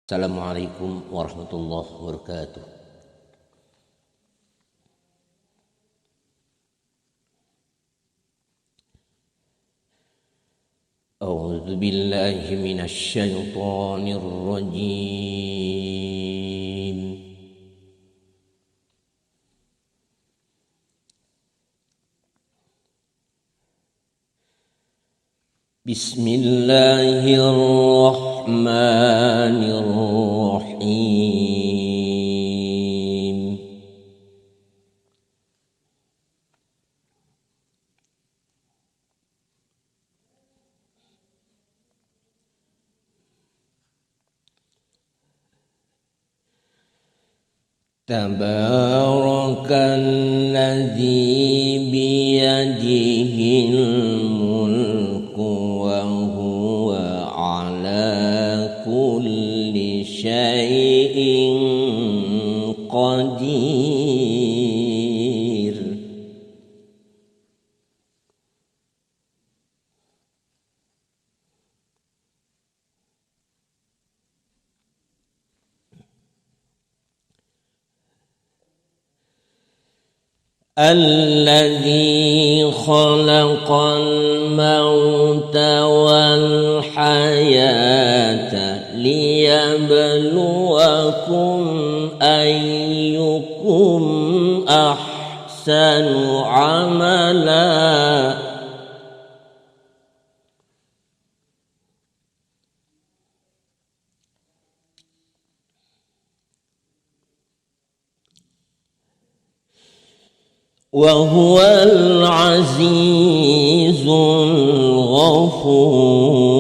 Assalamualaikum warahmatullahi wabarakatuh. A'udzu billahi minasy syaithanir rajim. Bismillahirrahmanirrahim. Tabarakalladzi biyadihil mulku wa huwa ala kulli syai'in qadir. Alladzi khalaqal mauta wal hayata liyabluwakum ayyukum ahsanu amala. Wa huwal azizul ghafur.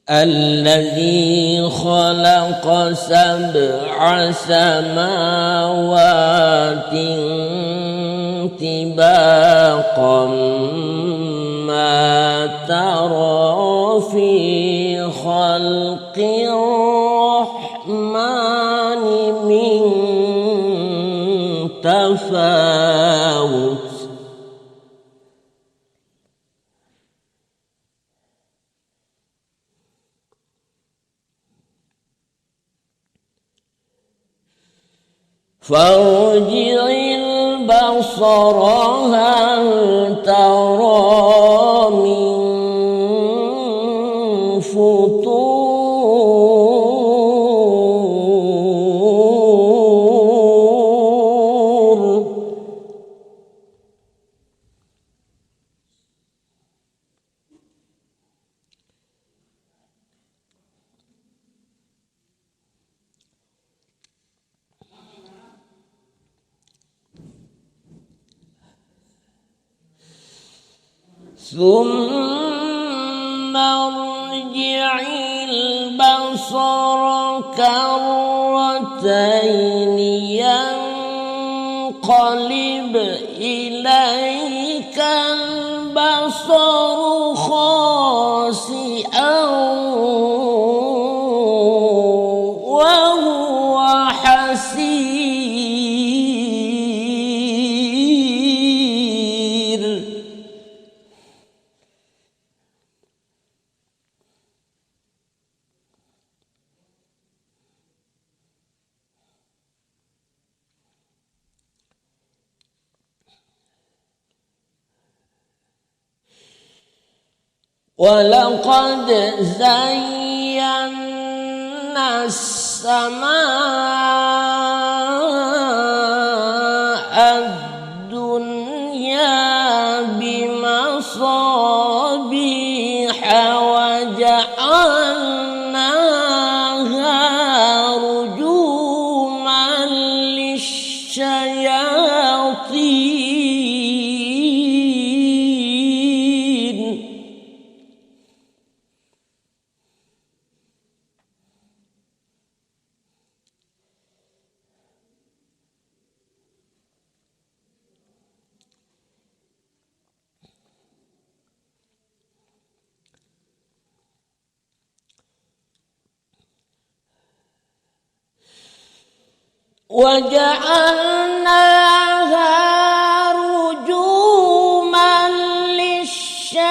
Alladzi khalaqa sab'a samawatin tibaqan ma tara fi khalqir rahmani min tafawut. Farji'il basara hal tara min futur. ثم ارجع البصر كرتين ينقلب إليك البصر خاسئا وهو حسير. وَلَقَدْ زَيَّنَّا السَّمَاءَ الدُّنْيَا بِمَصَابِيحَ وَجَعَلْنَاهَا رُجُومًا لِلشَّيَاطِينِ. وجعلناها رجوما للشياطين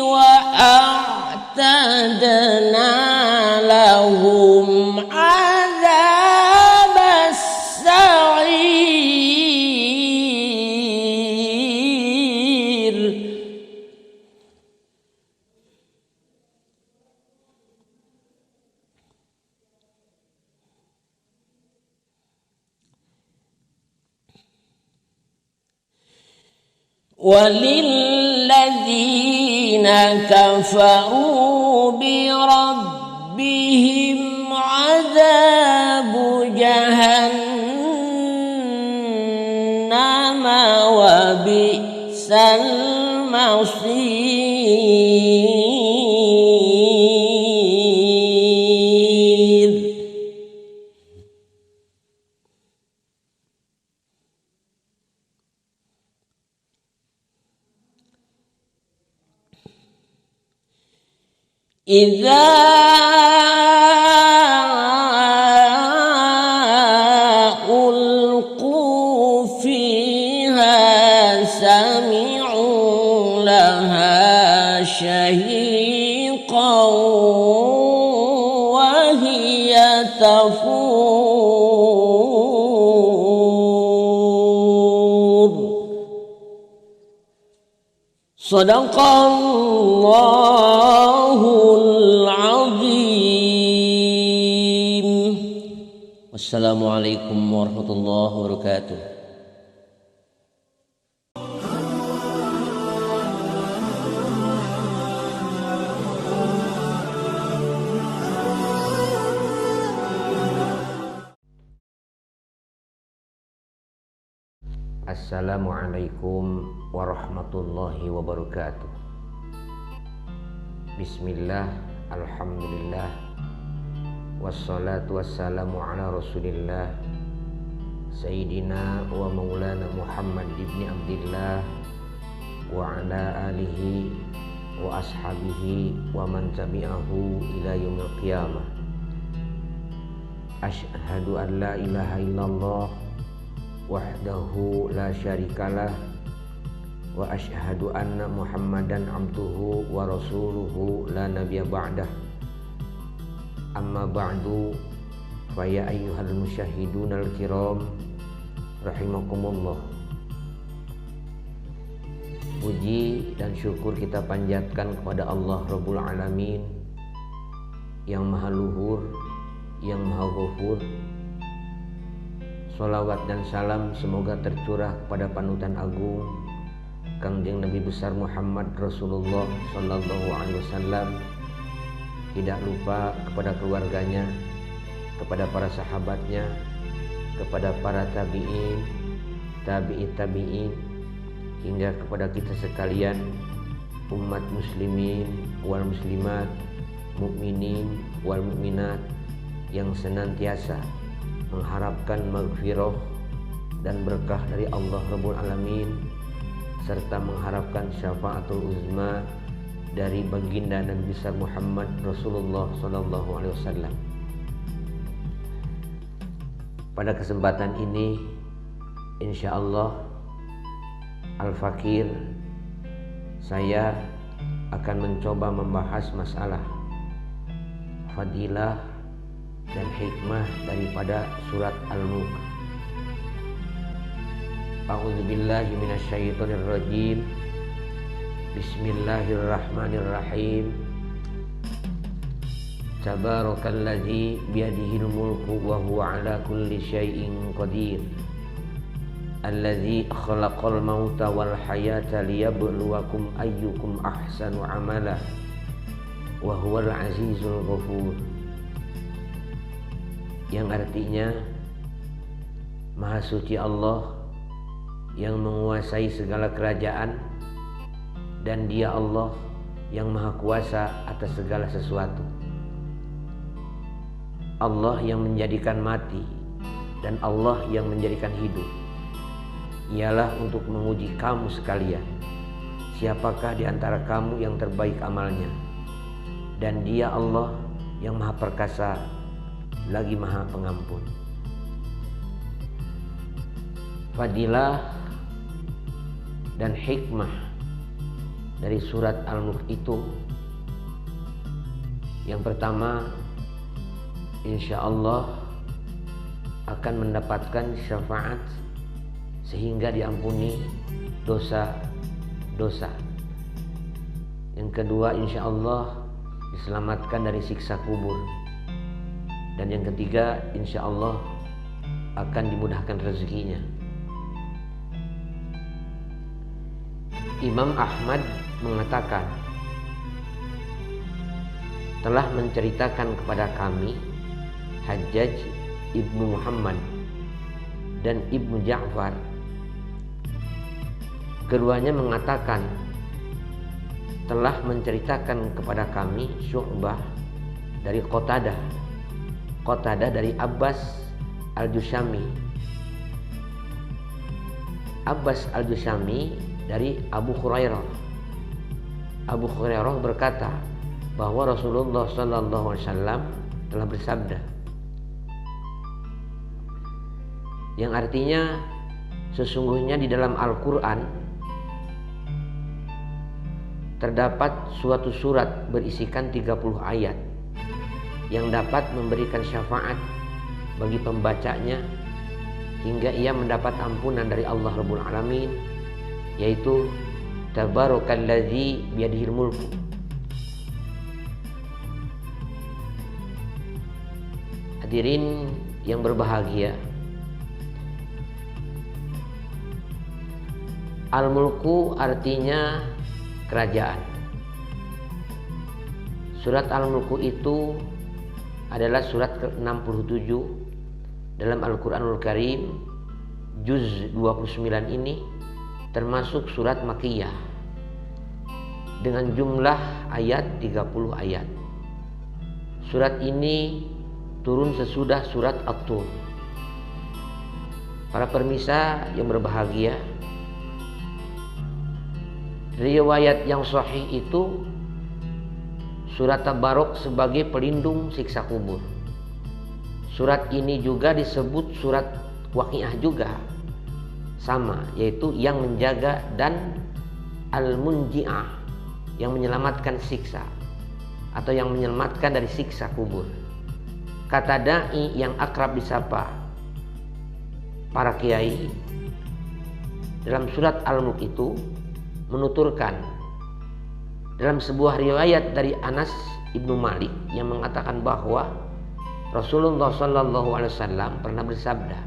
وأعتدنا لهم عذاب السعير وللذين كفروا بربهم عذاب جهنم وبئس المصير إذا ألقوا فيها سمعوا لها شهيقا وهي تفور صدق Allahul Azim. Wassalamualaikum warahmatullahi wabarakatuh. Assalamualaikum warahmatullahi wabarakatuh. Bismillah, alhamdulillah, wassalatu wassalamu ala rasulillah Sayyidina wa maulana Muhammad ibni Abdillah wa ala alihi wa ashabihi wa man tabi'ahu ila yaumil qiyamah. Asyhadu an la ilaha illallah wahdahu la syarikalah wa asyhadu anna Muhammadan abduhu wa rasuluhu la nabiyya ba'dah. Amma ba'du, fa ya ayyuhal musyahidunal kiram rahimakumullah. Puji dan syukur kita panjatkan kepada Allah Rabbul Alamin yang maha luhur, yang maha ghafur. Sholawat dan salam semoga tercurah kepada panutan agung Kangjeng Nabi besar Muhammad Rasulullah Sallallahu Alaihi Wasallam. Tidak lupa kepada keluarganya, kepada para sahabatnya, kepada para tabi'in, tabi'in, hingga kepada kita sekalian umat muslimin wal muslimat, mukminin wal mukminat yang senantiasa mengharapkan maghfirah dan berkah dari Allah Rabbul Alamin, serta mengharapkan syafaatul uzma dari baginda Nabi besar Muhammad Rasulullah Sallallahu Alaihi Wasallam. Pada kesempatan ini, insyaallah Al-Fakir, saya akan mencoba membahas masalah fadilah dan hikmah daripada surat Al-Mulk. A'udzubillahi minasyaitonirrajim. Bismillahirrahmanirrahim. Tabarakalladzi biyadihil mulku wa huwa ala kulli syai'in qadir. Alladzi khalaqal mauta wal hayata liyabluwakum ayyukum ahsanu amala wa huwal azizul ghafur. Yang artinya, Maha Suci Allah yang menguasai segala kerajaan, dan Dia Allah yang Maha Kuasa atas segala sesuatu. Allah yang menjadikan mati dan Allah yang menjadikan hidup ialah untuk menguji kamu sekalian, siapakah di antara kamu yang terbaik amalnya. Dan Dia Allah yang Maha Perkasa lagi Maha Pengampun. Fadilah dan hikmah dari surat Al-Mulk itu, yang pertama, insya Allah akan mendapatkan syafaat sehingga diampuni dosa-dosa. Yang kedua, insya Allah diselamatkan dari siksa kubur. Dan yang ketiga, insya Allah akan dimudahkan rezekinya. Imam Ahmad mengatakan, telah menceritakan kepada kami Hajjaj ibnu Muhammad dan ibnu Ja'far. Keduanya mengatakan telah menceritakan kepada kami Syu'bah dari Qatadah dari Abbas al-Jushami, Abbas al-Jushami dari Abu Hurairah. Abu Hurairah berkata bahwa Rasulullah sallallahu alaihi wasallam telah bersabda, yang artinya sesungguhnya di dalam Al-Quran terdapat suatu surat berisikan 30 ayat yang dapat memberikan syafaat bagi pembacanya hingga ia mendapat ampunan dari Allah Rabbul Alamin, yaitu Tabarakalladzi biyadihil mulku. Hadirin yang berbahagia, Al-Mulku artinya kerajaan. Surat Al-Mulku itu adalah surat ke-67 dalam Al-Quranul Karim, juz 29 ini termasuk surat Makkiyah dengan jumlah ayat 30 ayat. Surat ini turun sesudah surat At-Tur. Para permisa yang berbahagia, riwayat yang sahih itu surat Tabarok sebagai pelindung siksa kubur. Surat ini juga disebut surat Waqiah juga, sama, yaitu yang menjaga, dan Al-Munji'ah, yang menyelamatkan siksa atau yang menyelamatkan dari siksa kubur. Kata dai yang akrab disapa para kiai dalam surat Al-Mulk itu menuturkan dalam sebuah riwayat dari Anas ibnu Malik yang mengatakan bahwa Rasulullah SAW pernah bersabda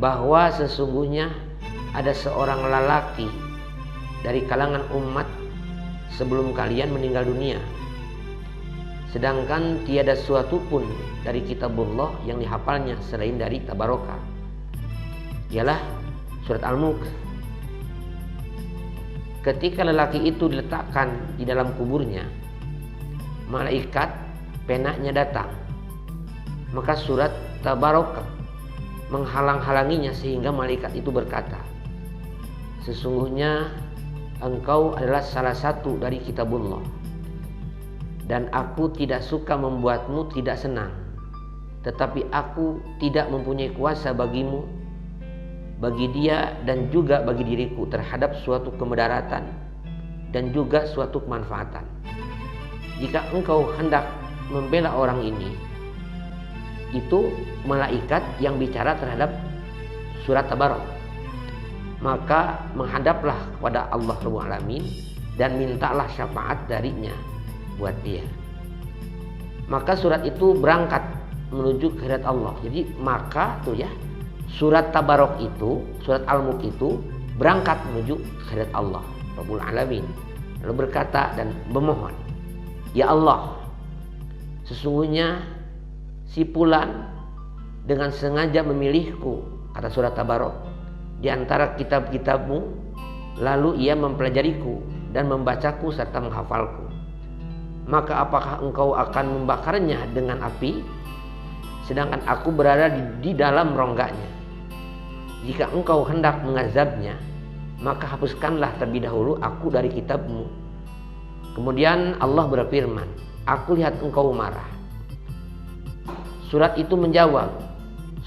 bahwa sesungguhnya ada seorang lelaki dari kalangan umat sebelum kalian meninggal dunia, sedangkan tiada suatu pun dari kitabullah yang dihafalnya selain dari Tabarokah, ialah surat Al-Mulk. Ketika lelaki itu diletakkan di dalam kuburnya, malaikat penaknya datang, maka surat Tabarokah menghalang-halanginya sehingga malaikat itu berkata, sesungguhnya engkau adalah salah satu dari kitabullah, dan aku tidak suka membuatmu tidak senang, tetapi aku tidak mempunyai kuasa bagimu, bagi dia dan juga bagi diriku terhadap suatu kemudaratan dan juga suatu kemanfaatan. Jika engkau hendak membela orang ini, itu malaikat yang bicara terhadap surat Tabarok, maka menghadaplah kepada Allah Rabbul Alamin dan mintalah syafaat darinya buat dia. Maka surat itu berangkat menuju kehadirat Allah. Jadi maka tuh ya, surat Tabarok itu, surat Al-Mulk itu berangkat menuju kehadirat Allah Rabbul Alamin, lalu berkata dan memohon, ya Allah, sesungguhnya si fulan dengan sengaja memilihku, kata surat Tabarok, di antara kitab-kitabmu, lalu ia mempelajariku dan membacaku serta menghafalku. Maka apakah engkau akan membakarnya dengan api, sedangkan aku berada di dalam rongganya? Jika engkau hendak mengazabnya, maka hapuskanlah terlebih dahulu aku dari kitabmu. Kemudian Allah berfirman, aku lihat engkau marah, Surat itu menjawab,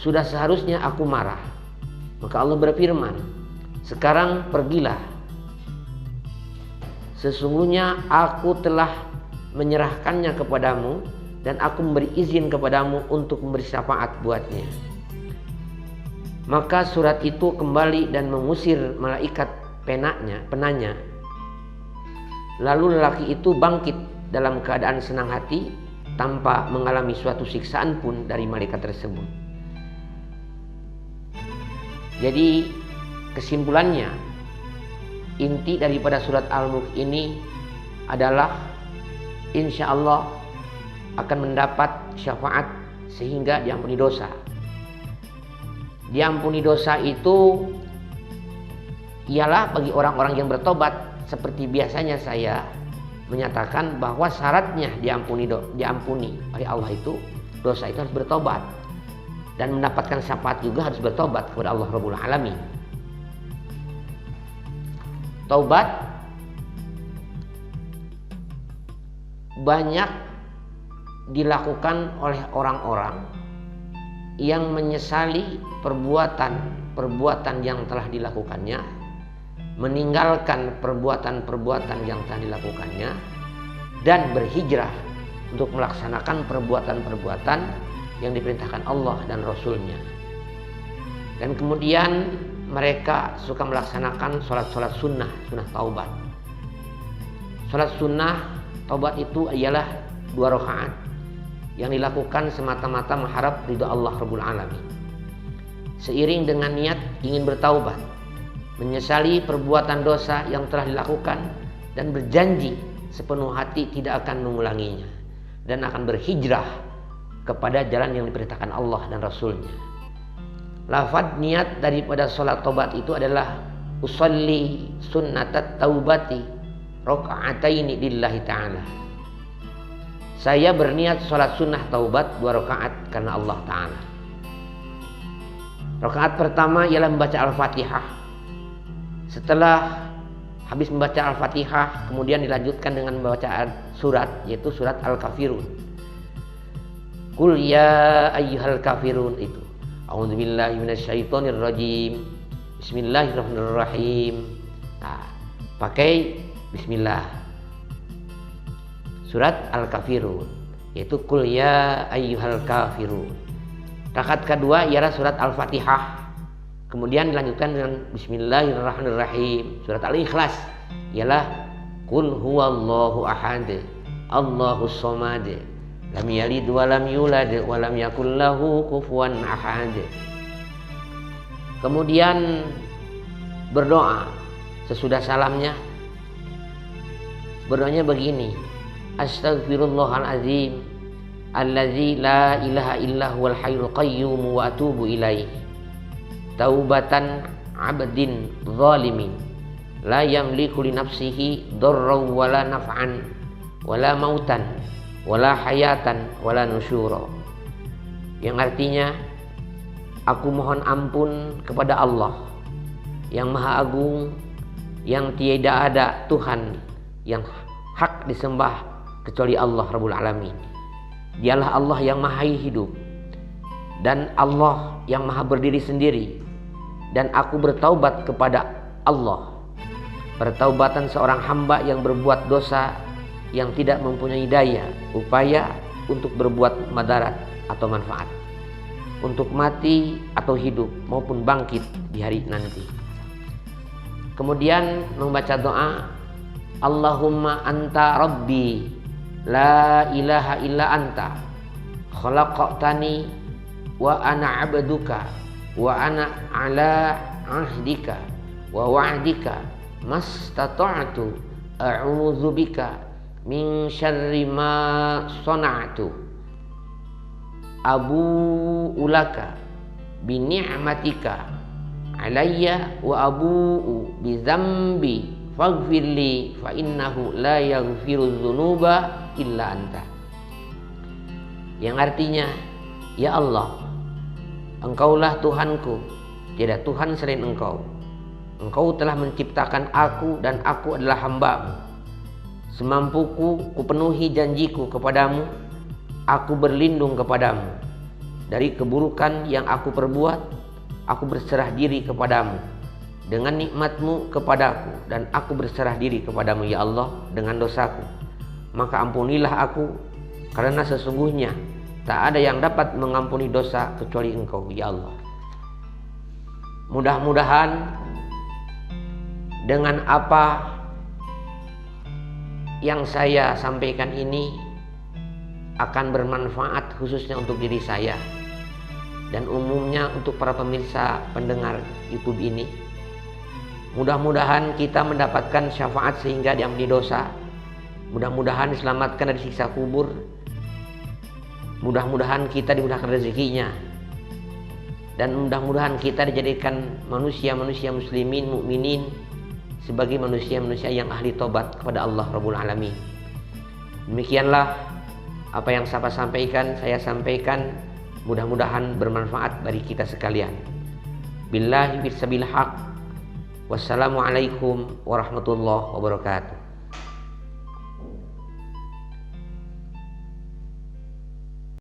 sudah seharusnya aku marah. Maka Allah berfirman, sekarang pergilah. Sesungguhnya aku telah menyerahkannya kepadamu dan aku memberi izin kepadamu untuk memberi syafaat buatnya. Maka surat itu kembali dan mengusir malaikat penanya. Lalu lelaki itu bangkit dalam keadaan senang hati tanpa mengalami suatu siksaan pun dari malaikat tersebut. Jadi kesimpulannya, inti daripada surat Al-Mulk ini adalah insya Allah akan mendapat syafaat sehingga diampuni dosa. Diampuni dosa itu ialah bagi orang-orang yang bertobat. Seperti biasanya saya menyatakan bahwa syaratnya diampuni oleh Allah itu, dosa itu harus bertobat. Dan mendapatkan syafaat juga harus bertobat kepada Allah Rabbul Alamin. Taubat banyak dilakukan oleh orang-orang yang menyesali perbuatan yang telah dilakukannya, meninggalkan perbuatan-perbuatan yang telah dilakukannya, dan berhijrah untuk melaksanakan perbuatan-perbuatan yang diperintahkan Allah dan Rasulnya. Dan kemudian mereka suka melaksanakan sholat sunnah taubat. Sholat sunnah taubat itu ialah 2 rakaat yang dilakukan semata-mata mengharap ridha Allah Rabbul Alamin. Seiring dengan niat ingin bertaubat, menyesali perbuatan dosa yang telah dilakukan, dan berjanji sepenuh hati tidak akan mengulanginya, dan akan berhijrah kepada jalan yang diperintahkan Allah dan Rasulnya. Lafaz niat daripada sholat taubat itu adalah usolli sunnatat taubati rakaataini lillahi ta'ala. Saya berniat sholat sunnah taubat 2 rakaat karena Allah Ta'ala. Rakaat pertama ialah membaca Al-Fatihah. Setelah habis membaca Al-Fatihah, kemudian dilanjutkan dengan membaca surat, yaitu surat Al-Kafirun. Qul ya ayyuhal kafirun itu. A'udzubillahi minasyaitonirrajim. Bismillahirrahmanirrahim. Nah, pakai bismillah. Surat Al-Kafirun, yaitu Qul ya ayyuhal kafirun. Rakaat kedua ialah surat Al-Fatihah. Kemudian dilanjutkan dengan Bismillahirrahmanirrahim. Surat Al-Ikhlas ialah Qul huwallahu ahad, Allahus samad, lam yalid wa lam yulad wa lam yakul lahu kufuwan ahad. Kemudian berdoa sesudah salamnya. Berdoanya begini: Astaghfirullahalazim allazi la ilaha illa huwal hayyul qayyum wa atubu ilaih. Taubatan abdin zalimin la yamliku li nafsihi darran wala naf'an wala mautan wala hayatan wala nusyura. Yang artinya, aku mohon ampun kepada Allah yang Maha Agung, yang tiada ada Tuhan yang hak disembah kecuali Allah Rabbul Alamin. Dialah Allah yang Maha Hidup dan Allah yang Maha berdiri sendiri. Dan aku bertaubat kepada Allah, pertaubatan seorang hamba yang berbuat dosa, yang tidak mempunyai daya upaya untuk berbuat madarat atau manfaat, untuk mati atau hidup maupun bangkit di hari nanti. Kemudian membaca doa, Allahumma anta rabbi la ilaha illa anta khalaqtani wa ana abduka wa ana ala ahdika wa wa'dika mastata'tu a'udzubika min syarri ma sana'tu abu'u laka bi ni'matika alayya wa abu'u bi dzambi faghfirli fa innahu la yaghfiru dzunuba illa anta. Yang artinya, ya Allah, Engkaulah Tuhanku, tiada Tuhan selain Engkau. Engkau telah menciptakan aku dan aku adalah hamba-Mu. Semampuku kupenuhi janjiku kepadamu, aku berlindung kepadamu. dari keburukan yang aku perbuat. Aku berserah diri kepadamu dengan nikmat-Mu kepadaku, dan aku berserah diri kepadamu ya Allah dengan dosaku. Maka ampunilah aku, karena sesungguhnya tak ada yang dapat mengampuni dosa kecuali Engkau ya Allah. Mudah-mudahan dengan apa yang saya sampaikan ini akan bermanfaat khususnya untuk diri saya dan umumnya untuk para pemirsa pendengar YouTube ini. Mudah-mudahan kita mendapatkan syafaat sehingga diampuni dosa. Mudah-mudahan diselamatkan dari siksa kubur. Mudah-mudahan kita dimudahkan rezekinya. Dan mudah-mudahan kita dijadikan manusia-manusia muslimin, mukminin sebagai manusia-manusia yang ahli tobat kepada Allah Rabbul Alamin. Demikianlah apa yang saya sampaikan. Mudah-mudahan bermanfaat bagi kita sekalian. Billahi bisabil haq. Wassalamualaikum warahmatullahi wabarakatuh.